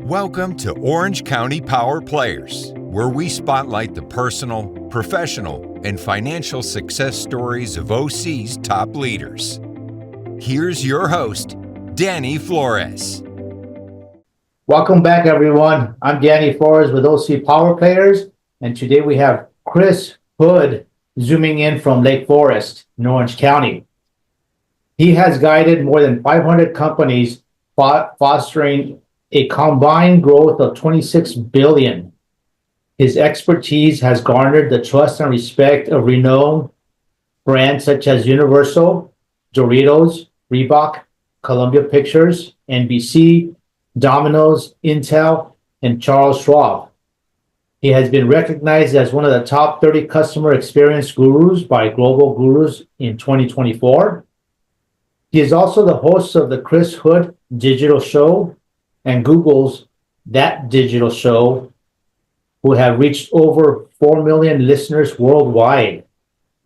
Welcome to Orange County Power Players, where we spotlight the personal, professional, and financial success stories of OC's top leaders. Here's your host, Danny Flores. Welcome back, everyone. I'm Danny Flores with OC Power Players, and today we have Chris Hood zooming in from Lake Forest in Orange County. He has guided more than 500 companies fostering a combined growth of $26 billion. His expertise has garnered the trust and respect of renowned brands such as Universal, Doritos, Reebok, Columbia Pictures, NBC, Domino's, Intel, and Charles Schwab. He has been recognized as one of the top 30 customer experience gurus by Global Gurus in 2024. He is also the host of the Chris Hood Digital Show and Google's That Digital Show, who have reached over 4 million listeners worldwide.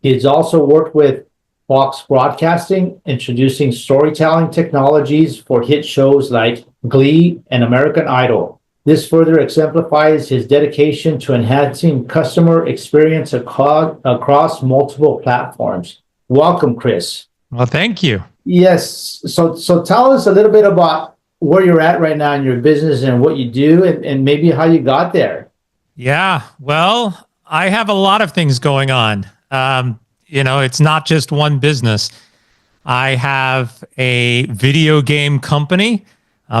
He has also worked with Fox Broadcasting, introducing storytelling technologies for hit shows like Glee and American Idol. This further exemplifies his dedication to enhancing customer experience across multiple platforms. Welcome, Chris. Well, thank you. Yes. So tell us a little bit about where you're at right now in your business and what you do and maybe how you got there. Yeah, well, I have a lot of things going on. It's not just one business. I have a video game company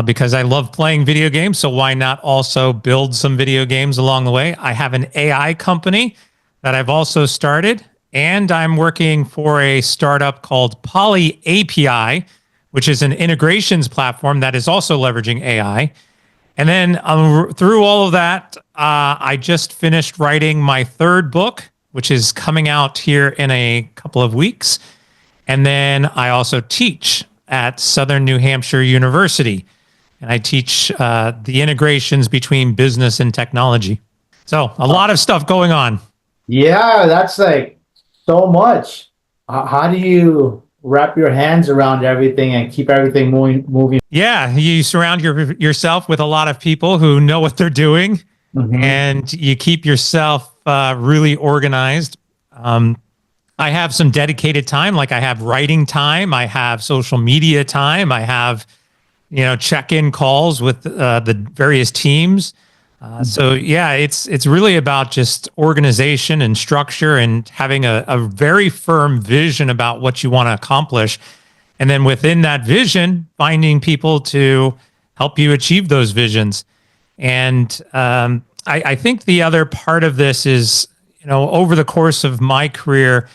because I love playing video games. So why not also build some video games along the way? I have an AI company that I've also started, and I'm working for a startup called Poly API, which is an integrations platform that is also leveraging AI. And then through all of that, I just finished writing my third book, which is coming out here in a couple of weeks. And then I also teach at Southern New Hampshire University. And I teach the integrations between business and technology. So a lot of stuff going on. Yeah, that's like so much. How do you wrap your hands around everything and keep everything moving? Yeah, you surround yourself with a lot of people who know what they're doing, and you keep yourself really organized. I have some dedicated time, like I have writing time, I have social media time, I have check-in calls with the various teams. So yeah, it's really about just organization and structure and having a very firm vision about what you want to accomplish. And then within that vision, finding people to help you achieve those visions. And I think the other part of this is, over the course of my career,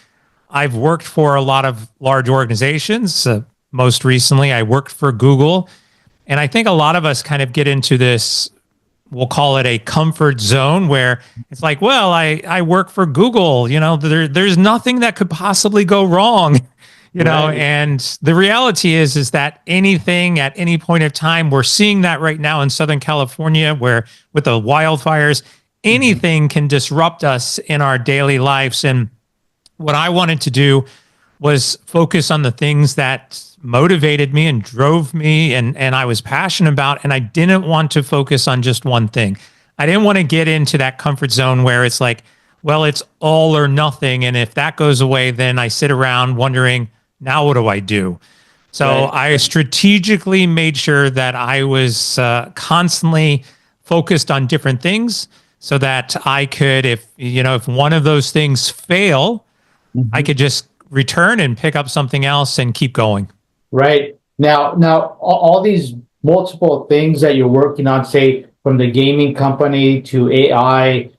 I've worked for a lot of large organizations. Most recently, I worked for Google. And I think a lot of us kind of get into this, we'll call it a comfort zone, where it's like, well, I work for Google, there's nothing that could possibly go wrong, right. And the reality is that anything at any point of time, we're seeing that right now in Southern California, where with the wildfires, anything can disrupt us in our daily lives. And what I wanted to do was focus on the things that motivated me and drove me and I was passionate about, and I didn't want to focus on just one thing. I didn't want to get into that comfort zone where it's like, well, it's all or nothing, and if that goes away, then I sit around wondering, now what do I do? So right. I strategically made sure that I was constantly focused on different things so that I could, if one of those things fail, I could just return and pick up something else and keep going. Right. Now, all these multiple things that you're working on, say from the gaming company to AI,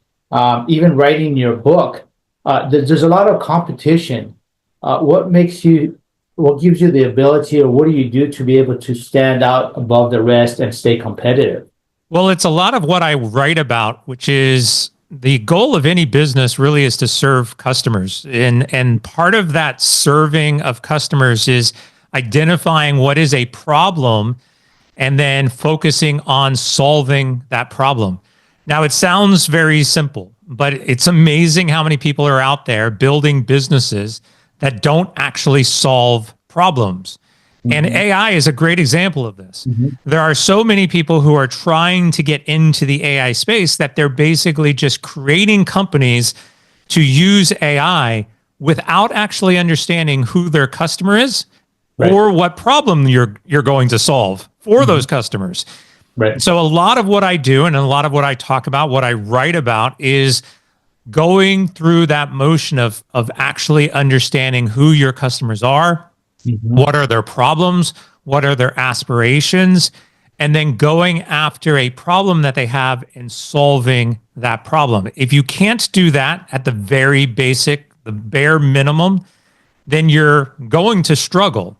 even writing your book, there's a lot of competition. What gives you the ability, or what do you do to be able to stand out above the rest and stay competitive? Well, it's a lot of what I write about, which is the goal of any business really is to serve customers. And part of that serving of customers is identifying what is a problem and then focusing on solving that problem. Now, it sounds very simple, but it's amazing how many people are out there building businesses that don't actually solve problems. And AI is a great example of this. Mm-hmm. There are so many people who are trying to get into the AI space that they're basically just creating companies to use AI without actually understanding who their customer is or what problem you're going to solve for those customers. Right. So a lot of what I do and a lot of what I talk about, what I write about is going through that motion of actually understanding who your customers are, what are their problems, what are their aspirations, and then going after a problem that they have and solving that problem. If you can't do that at the very basic, the bare minimum, then you're going to struggle.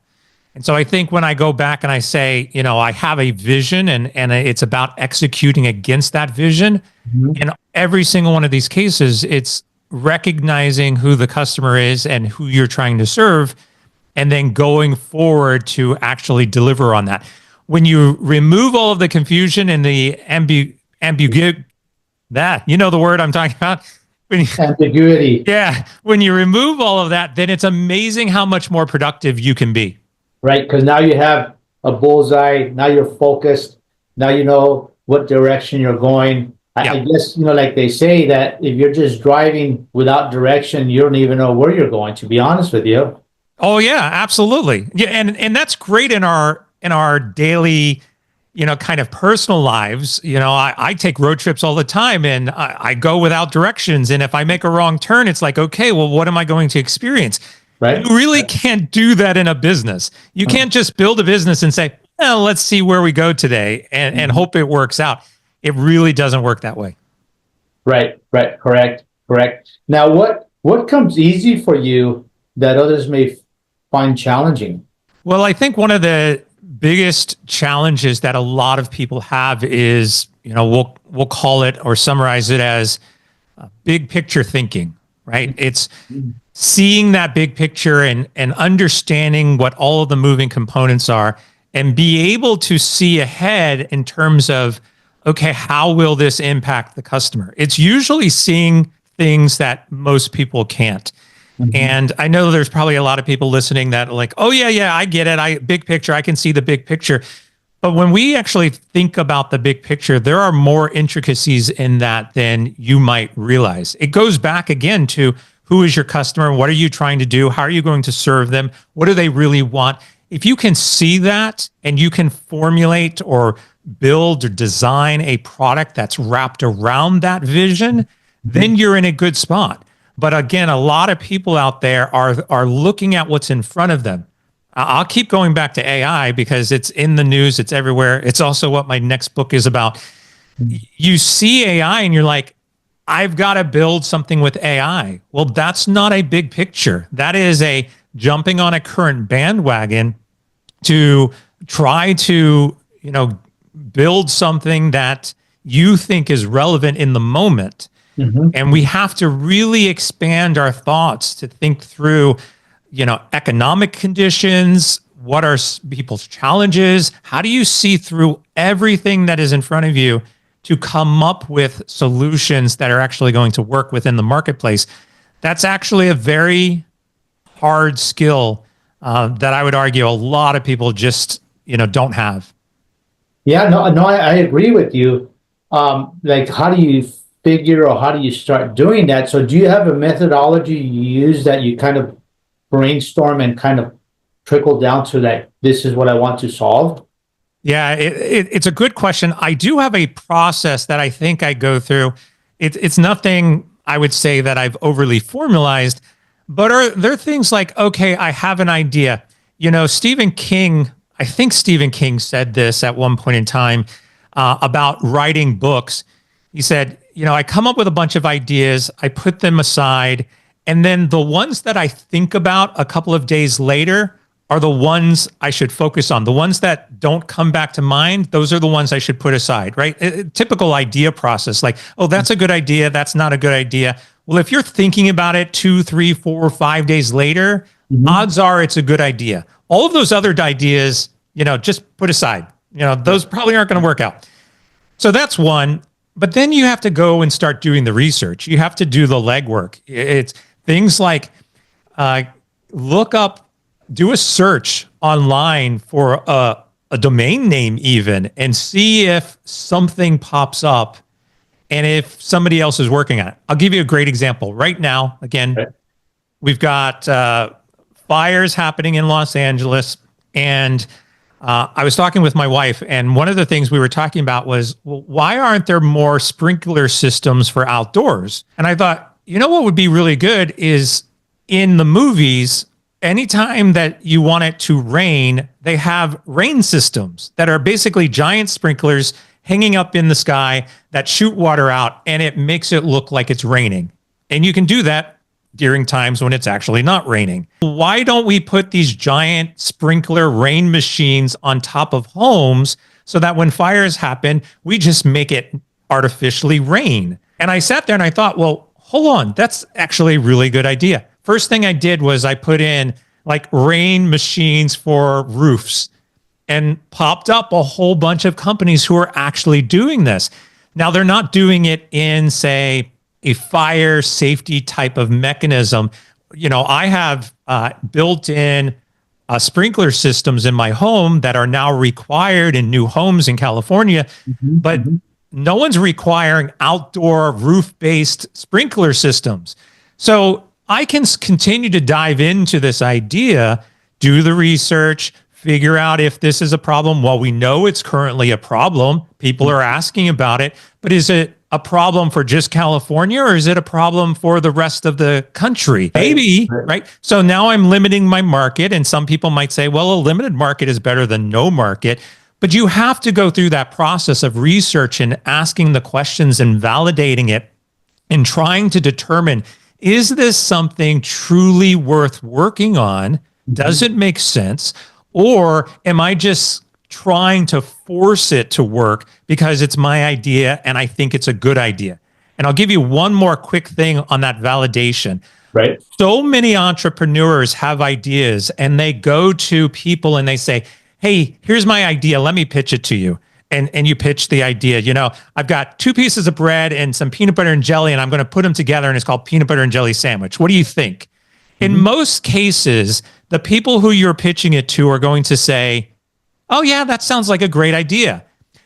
And so I think when I go back and I say, I have a vision and it's about executing against that vision. In every single one of these cases, it's recognizing who the customer is and who you're trying to serve, and then going forward to actually deliver on that. When you remove all of the confusion and the ambiguity, the word I'm talking about. Ambiguity. Yeah. When you remove all of that, then it's amazing how much more productive you can be. Right, because now you have a bullseye. Now you're focused. Now you know what direction you're going. I guess, like they say that if you're just driving without direction, you don't even know where you're going, to be honest with you. Oh yeah, absolutely. Yeah, and that's great in our daily, kind of personal lives. I take road trips all the time and I go without directions. And if I make a wrong turn, it's like, okay, well, what am I going to experience? Right. You really can't do that in a business. You can't just build a business and say, well, let's see where we go today and hope it works out. It really doesn't work that way. Right. Correct. Now, what comes easy for you that others may find challenging? Well, I think one of the biggest challenges that a lot of people have is, we'll call it or summarize it as big picture thinking, right? It's seeing that big picture and understanding what all of the moving components are and be able to see ahead in terms of, okay, how will this impact the customer? It's usually seeing things that most people can't. And I know there's probably a lot of people listening that are like, oh yeah, I get it. Big picture, I can see the big picture. But when we actually think about the big picture, there are more intricacies in that than you might realize. It goes back again to who is your customer? What are you trying to do? How are you going to serve them? What do they really want? If you can see that and you can formulate or build or design a product that's wrapped around that vision, then you're in a good spot. But again, a lot of people out there are looking at what's in front of them. I'll keep going back to AI because it's in the news, it's everywhere. It's also what my next book is about. You see AI and you're like, I've got to build something with AI. Well, that's not a big picture. That is a jumping on a current bandwagon to try to, build something that you think is relevant in the moment. And we have to really expand our thoughts to think through, economic conditions. What are people's challenges? How do you see through everything that is in front of you to come up with solutions that are actually going to work within the marketplace? That's actually a very hard skill that I would argue a lot of people just, don't have. Yeah, no, I agree with you. Like, how do you figure or how do you start doing that? So do you have a methodology you use that you kind of brainstorm and kind of trickle down to like, this is what I want to solve? Yeah, it's a good question. I do have a process that I think I go through. It's nothing I would say that I've overly formalized, but are there things like, okay, I have an idea. Stephen King, I think Stephen King said this at one point in time about writing books. He said, I come up with a bunch of ideas, I put them aside, and then the ones that I think about a couple of days later are the ones I should focus on. The ones that don't come back to mind, those are the ones I should put aside, right? Typical idea process, like, oh, that's a good idea. That's not a good idea. Well, if you're thinking about it 2, 3, 4, 5 days later, odds are it's a good idea. All of those other ideas, just put aside. Those probably aren't going to work out. So that's one. But then you have to go and start doing the research. You have to do the legwork. It's things like look up do a search online for a domain name even and see if something pops up and if somebody else is working on it. I'll give you a great example. Right now, again, we've got fires happening in Los Angeles, and I was talking with my wife, and one of the things we were talking about was, well, why aren't there more sprinkler systems for outdoors? And I thought, you know what would be really good is in the movies, anytime that you want it to rain, they have rain systems that are basically giant sprinklers hanging up in the sky that shoot water out, and it makes it look like it's raining. And you can do that during times when it's actually not raining. Why don't we put these giant sprinkler rain machines on top of homes so that when fires happen, we just make it artificially rain? And I sat there and I thought, well, hold on, that's actually a really good idea. First thing I did was I put in like rain machines for roofs and popped up a whole bunch of companies who are actually doing this. Now, they're not doing it in, say, a fire safety type of mechanism. You know, I have built-in sprinkler systems in my home that are now required in new homes in California, but no one's requiring outdoor roof-based sprinkler systems. So I can continue to dive into this idea, do the research, figure out if this is a problem. Well, we know it's currently a problem. People are asking about it, but is it a problem for just California, or is it a problem for the rest of the country? Maybe, right? So now I'm limiting my market, and some people might say, well, a limited market is better than no market. But you have to go through that process of research and asking the questions and validating it and trying to determine, is this something truly worth working on? Does it make sense? Or am I just trying to force it to work because it's my idea and I think it's a good idea? And I'll give you one more quick thing on that validation. Right. So many entrepreneurs have ideas and they go to people and they say, hey, here's my idea. Let me pitch it to you. And you pitch the idea. You know, I've got 2 pieces of bread and some peanut butter and jelly, and I'm going to put them together, and it's called peanut butter and jelly sandwich. What do you think? In most cases, the people who you're pitching it to are going to say, oh, yeah, that sounds like a great idea.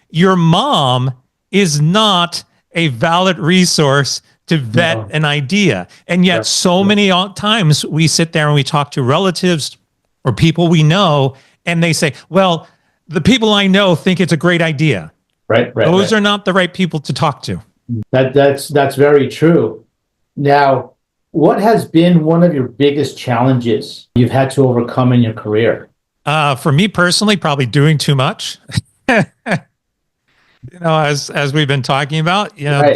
Your mom is not a valid resource to vet an idea. And yet so many times we sit there and we talk to relatives or people we know, and they say, well, the people I know think it's a great idea. Right. Those are not the right people to talk to. That's very true. Now, what has been one of your biggest challenges you've had to overcome in your career? For me personally, probably doing too much. You know, as we've been talking about, you know,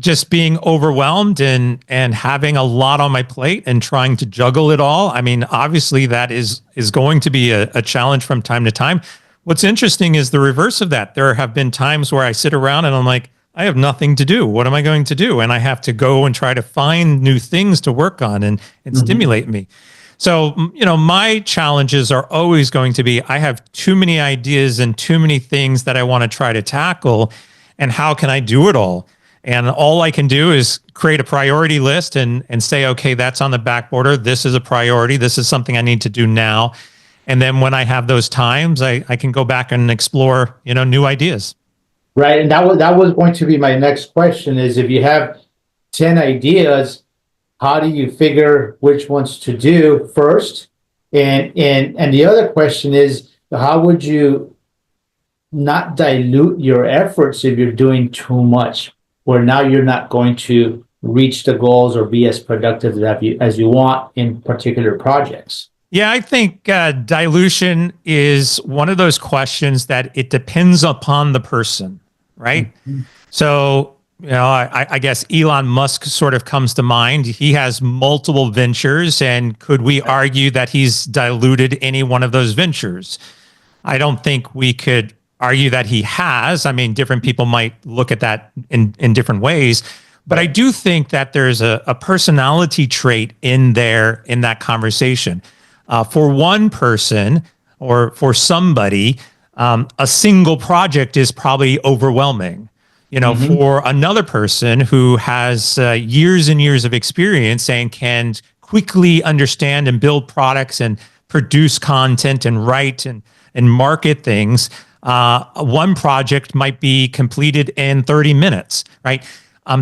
just being overwhelmed and having a lot on my plate and trying to juggle it all. I mean, obviously that is going to be a challenge from time to time. What's interesting is the reverse of that. There have been times where I sit around and I'm like, I have nothing to do. What am I going to do? And I have to go and try to find new things to work on and stimulate me. So, you know, my challenges are always going to be, I have too many ideas and too many things that I want to try to tackle. And how can I do it all? And all I can do is create a priority list and say, okay, that's on the back burner. This is a priority. This is something I need to do now. And then when I have those times, I can go back and explore, you know, new ideas. Right. And that was going to be my next question is, if you have 10 ideas, how do you figure which ones to do first? And the other question is, how would you not dilute your efforts if you're doing too much, where now you're not going to reach the goals or be as productive as you want in particular projects? Yeah, I think dilution is one of those questions that it depends upon the person, right? So, you know, I guess Elon Musk sort of comes to mind. He has multiple ventures, and could we argue that he's diluted any one of those ventures? I don't think we could argue that he has. I mean, different people might look at that in different ways, but I do think that there's a personality trait in there in that conversation. For one person or for somebody, a single project is probably overwhelming. You know, for another person who has years and years of experience and can quickly understand and build products and produce content and write and market things, one project might be completed in 30 minutes, right?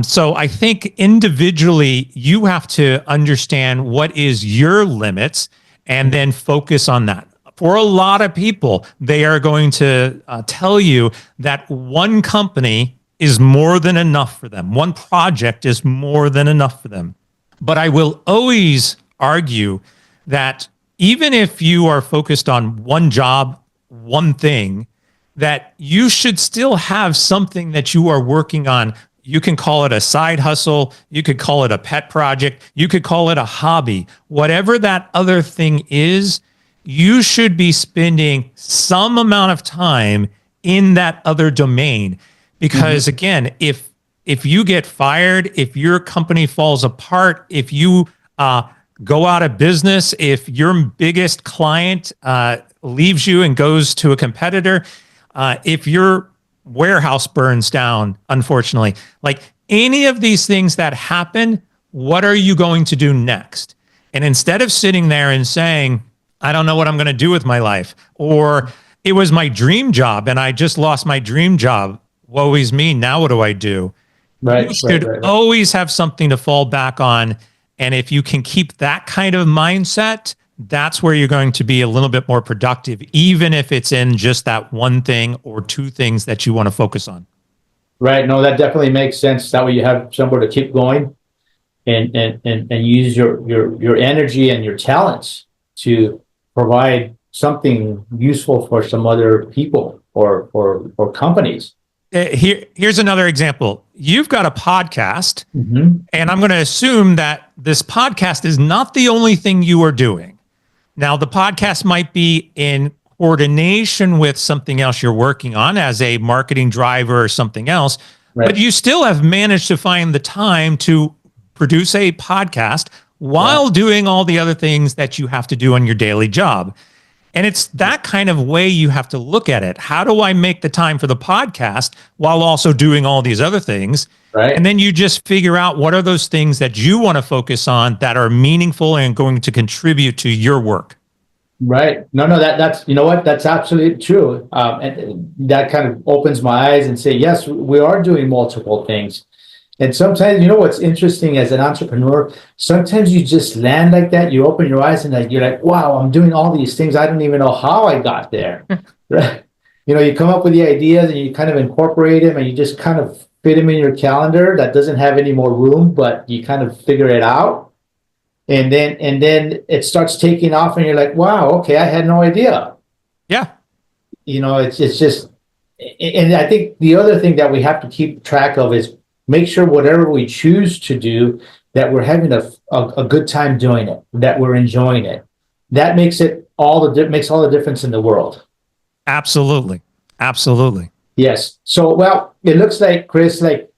So I think individually you have to understand what is your limits and then focus on that. For a lot of people, they are going to tell you that one company is more than enough for them. One project is more than enough for them. But I will always argue that even if you are focused on one job, one thing, that you should still have something that you are working on. You can call it a side hustle. You could call it a pet project. You could call it a hobby. Whatever that other thing is, you should be spending some amount of time in that other domain. Because again, if you get fired, if your company falls apart, if you go out of business, if your biggest client leaves you and goes to a competitor, if your warehouse burns down, unfortunately, like any of these things that happen, what are you going to do next? And instead of sitting there and saying, I don't know what I'm going to do with my life, or it was my dream job and I just lost my dream job, woe is me, now what do I do? Right. You should always have something to fall back on. And if you can keep that kind of mindset, that's where you're going to be a little bit more productive, even if it's in just that one thing or two things that you want to focus on. Right. No, that definitely makes sense. That way you have somewhere to keep going and use your energy and your talents to provide something useful for some other people or companies. Here's another example. You've got a podcast, and I'm going to assume that this podcast is not the only thing you are doing. Now, the podcast might be in coordination with something else you're working on as a marketing driver or something else, but you still have managed to find the time to produce a podcast while doing all the other things that you have to do on your daily job. And it's that kind of way you have to look at it. How do I make the time for the podcast while also doing all these other things? Right. And then you just figure out what are those things that you want to focus on that are meaningful and going to contribute to your work. Right. No, that's, you know what, that's absolutely true. And that kind of opens my eyes and say, yes, we are doing multiple things. And sometimes, you know, what's interesting as an entrepreneur, sometimes you just land like that. You open your eyes and you're like, wow, I'm doing all these things. I don't even know how I got there. Right. You know, you come up with the ideas and you kind of incorporate them and you just kind of fit them in your calendar that doesn't have any more room, but you kind of figure it out. And then it starts taking off and you're like, wow, okay, I had no idea. Yeah. You know, it's just, and I think the other thing that we have to keep track of is make sure whatever we choose to do, that we're having a good time doing it, that we're enjoying it. That makes it makes all the difference in the world. Absolutely. Yes. So, well, it looks like, Chris, like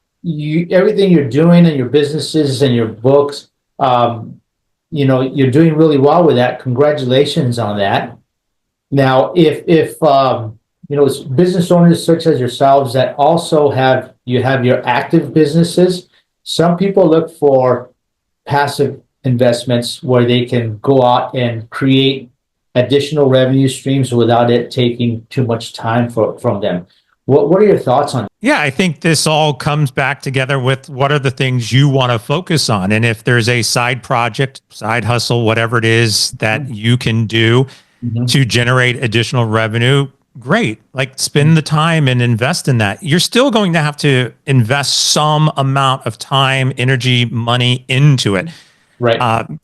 everything you're doing and your businesses and your books, you know, you're doing really well with that. Congratulations on that. Now, if you know, business owners such as yourselves that also have your active businesses, some people look for passive investments where they can go out and create additional revenue streams without it taking too much time from them. What are your thoughts on that? Yeah, I think this all comes back together with what are the things you want to focus on. And if there's a side project, side hustle, whatever it is that you can do to generate additional revenue, great. Like spend the time and invest in that. You're still going to have to invest some amount of time, energy, money into it. Right.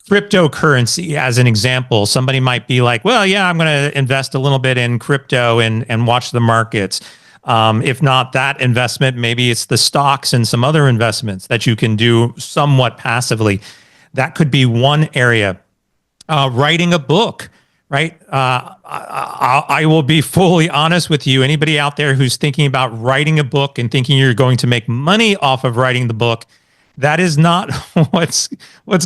Cryptocurrency, as an example, somebody might be like, well, yeah, I'm going to invest a little bit in crypto and watch the markets. If not that investment, maybe it's the stocks and some other investments that you can do somewhat passively. That could be one area. Writing a book, right? I will be fully honest with you. Anybody out there who's thinking about writing a book and thinking you're going to make money off of writing the book, that is not what's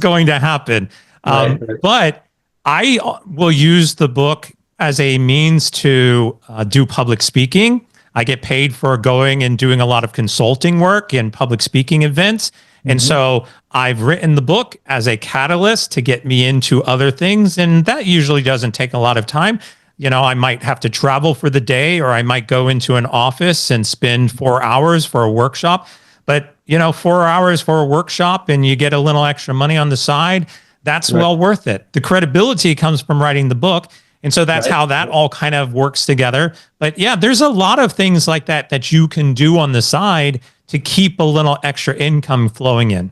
going to happen. Right. But I will use the book as a means to do public speaking. I get paid for going and doing a lot of consulting work and public speaking events. And so I've written the book as a catalyst to get me into other things. And that usually doesn't take a lot of time. I might have to travel for the day, or I might go into an office and spend 4 hours for a workshop. But, 4 hours for a workshop and you get a little extra money on the side, that's well worth it. The credibility comes from writing the book. And so that's how that all kind of works together. But yeah, there's a lot of things like that you can do on the side to keep a little extra income flowing in.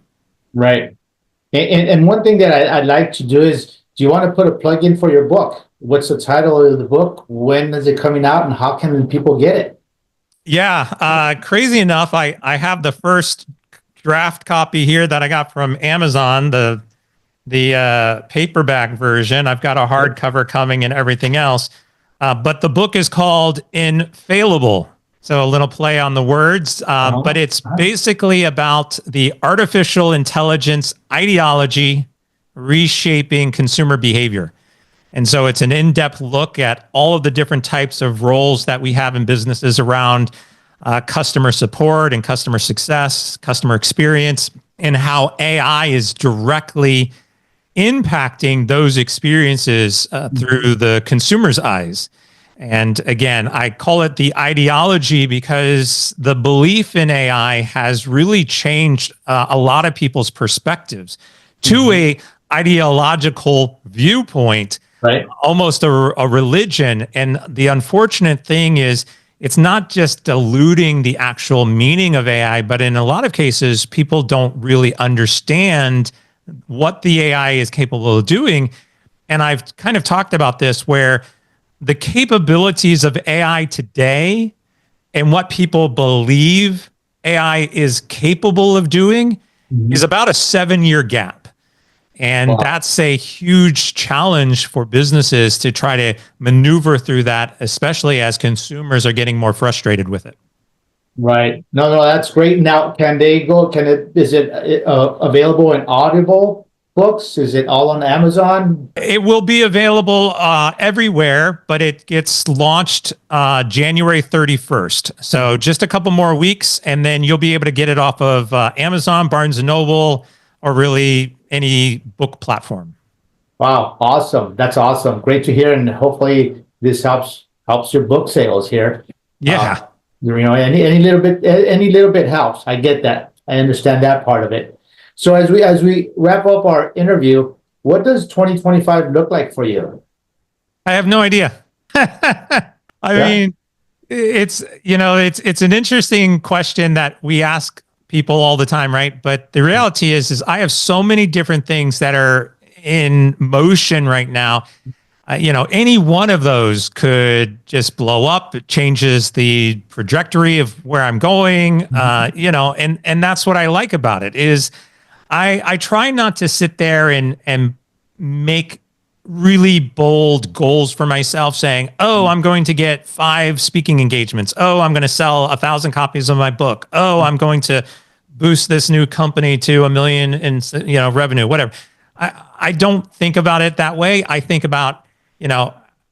Right. And one thing that I'd like to do is, do you want to put a plug in for your book? What's the title of the book? When is it coming out, and how can people get it? Yeah. Crazy enough, I have the first draft copy here that I got from Amazon, the paperback version. I've got a hardcover coming and everything else. But the book is called Infallible. So a little play on the words, but it's basically about the artificial intelligence ideology reshaping consumer behavior. And so it's an in-depth look at all of the different types of roles that we have in businesses around customer support and customer success, customer experience, and how AI is directly impacting those experiences through the consumer's eyes. And again, I call it the ideology because the belief in AI has really changed a lot of people's perspectives to a ideological viewpoint, almost a religion. And the unfortunate thing is, it's not just diluting the actual meaning of AI, but in a lot of cases, people don't really understand what the AI is capable of doing. And I've kind of talked about this, where the capabilities of AI today and what people believe AI is capable of doing is about a 7-year gap. And that's a huge challenge for businesses to try to maneuver through that, especially as consumers are getting more frustrated with it. Right. No, that's great. Now, is it available in Audible books? Is it all on Amazon? It will be available everywhere, but it gets launched January 31st. So just a couple more weeks, and then you'll be able to get it off of Amazon, Barnes & Noble, or really any book platform. Wow. Awesome. That's awesome. Great to hear. And hopefully this helps your book sales here. Yeah. Any little bit helps. I get that. I understand that part of it. So as we wrap up our interview, what does 2025 look like for you? I have no idea. I mean, it's an interesting question that we ask people all the time, right? But the reality is I have so many different things that are in motion right now. Any one of those could just blow up. It changes the trajectory of where I'm going. And that's what I like about it is I try not to sit there and make really bold goals for myself saying, oh, I'm going to get 5 speaking engagements. Oh, I'm going to sell 1,000 copies of my book. Oh, I'm going to boost this new company to $1 million in revenue, whatever. I don't think about it that way. I think about,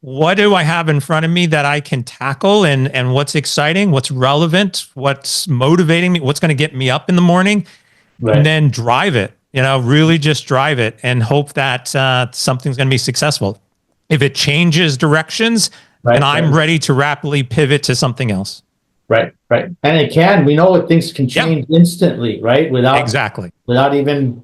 what do I have in front of me that I can tackle, and what's exciting, what's relevant, what's motivating me, what's going to get me up in the morning, and then drive it, really just drive it and hope that something's going to be successful. If it changes directions, then I'm ready to rapidly pivot to something else. Right. And it can. We know that things can change instantly, right? Without even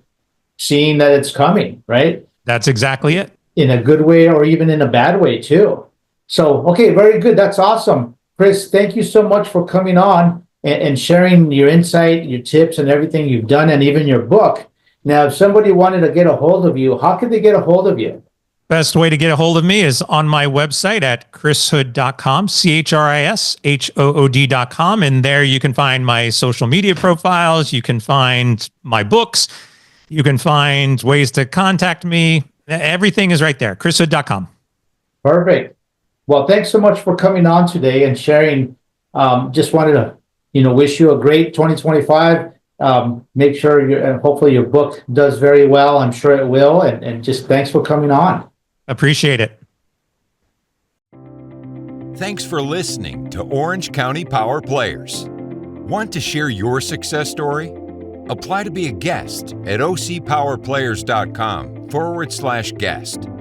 seeing that it's coming, right? That's exactly it. In a good way or even in a bad way too. So, okay, very good. That's awesome. Chris, thank you so much for coming on and sharing your insight, your tips, and everything you've done, and even your book. Now, if somebody wanted to get a hold of you, how could they get a hold of you? Best way to get a hold of me is on my website at chrishood.com, CHRISHOOD.com. And there you can find my social media profiles. You can find my books. You can find ways to contact me. Everything is right there, chrishood.com. Perfect. Well, thanks so much for coming on today and sharing. Just wanted to, wish you a great 2025. Make sure hopefully your book does very well. I'm sure it will. And just thanks for coming on. Appreciate it. Thanks for listening to Orange County Power Players. Want to share your success story? Apply to be a guest at ocpowerplayers.com/guest.